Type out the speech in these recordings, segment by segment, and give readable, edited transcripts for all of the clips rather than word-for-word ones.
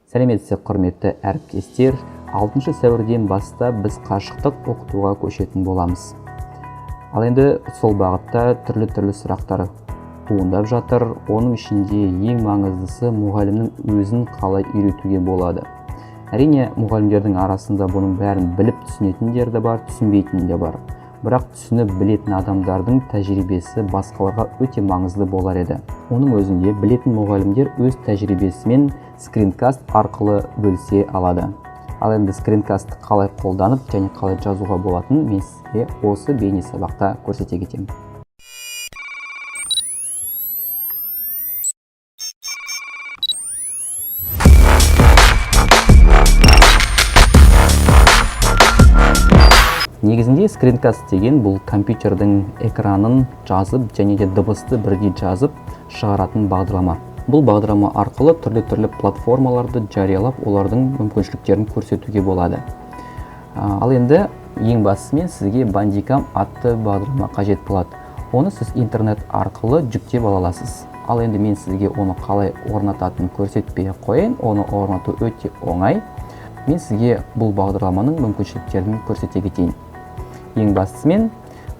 Сәлеметсіздер құрметті әріптестер, 6 сәуірден бастап біз қашықтық оқытуға көшетін боламыз. Ал енді сол бағытта түрлі сұрақтар туындап жатыр. Оның ішінде ең маңыздысы мұғалімнің өзін қалай үйретуге болады. Әрине, мұғалімдердің арасында бұның бәрін біліп түсінетіндер де бар, түсінбейтін де бар. Бірақ түсініп білетін адамдардың тәжірибесі басқаларға өте маңызды болар еді. Оның өзінде білетін мұғалімдер өз тәжірибесімен скринкаст арқылы бөлісе алады. Ал енді скринкастты қалай қолданып және қалай жазуға болатынын мен сізге осы бейне сабақта көрсете кетемін. Негізінде скринкаст деген бұл компьютердің экранын жазып және де дыбысты бірге жазып шығаратын бағдарлама. Бұл бағдарлама арқылы түрлі платформаларды жариялап, олардың мүмкіншіліктерін көрсетуге болады. Ал енді ең бастысымен сізге Bandicam атты бағдарлама қажет болады. Оны сіз интернет арқылы жүктеп ала аласыз. Ал енді мен сізге оны қалай орнататынын көрсетпей қояйын. Оны орнату өте оңай. Мен сізге бұл бағдарламаның мүмкіншіліктерін көрсете кетейін. Ең бастысымен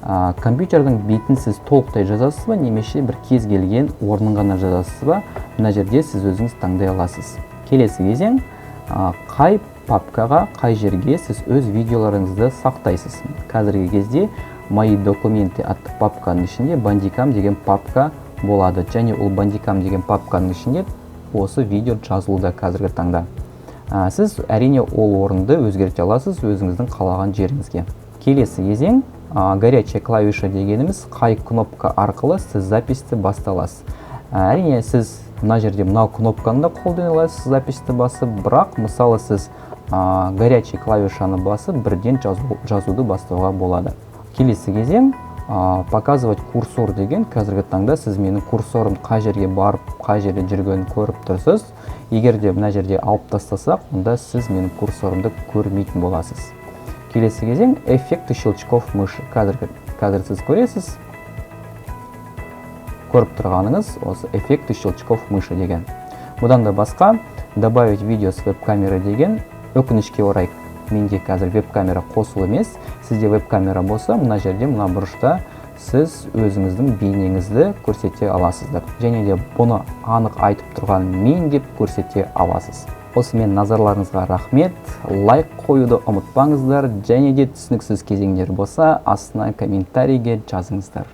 компьютердің бетін сіз толықтай жазасыз ба, немесе бір кез келген орнын ғана жазасыз ба, мына жерде сіз өзіңіз таңдай аласыз. Келесі кезең, қай папкаға, қай жерге сіз өз видеоларыңызды сақтайсыз. Қазіргі кезде мои документы атты папканың ішінде Bandicam деген папка болады. Және ол Bandicam деген папканың ішінде осы видео жазылуда қазіргі таңда. Сіз әрине ол орынды өзгерте аласыз өзіңіздің қалаған жеріңізге. Келесі кезең, горячая клавиша дегеніміз қай кнопка арқылы сіз записьті басталасыз. Әрине сіз мына жерде мынау кнопканы да қолдана аласыз записьті басып, бірақ мысалы сіз горячая клавишаны басып бірден жазуды бастауға болады. Келесі кезең, показывать курсор деген, қазіргі таңда сіз менің курсорым қай жерге барып, қай жерде жүргенін көріп тұрсыз. Егер де мына жерде алып тастасақ, онда сіз менің курсорымды көрмейтін боласыз. Келесі кезең, эффекты щелчков мыши. Қазір сіз көресіз. Көріп тұрғаныңыз осы эффекты щелчков мыши деген. Бұдан да басқа, добавить видео с веб-камеры деген, өкінішке орай менде қазір веб-камера қосылы емес. Сізде веб-камера болса, мына жерде, мына бұрышта сіз өзіңіздің бейнеңізді көрсете аласыздар. Және де бұны анық айтып тұрған мен деп көрсете аласыз. Осымен назарларыңызға рахмет. Лайк қоюды ұмытпаңыздар. Және де түсініксіз кезеңдер болса, астына комментарийге жазыңыздар.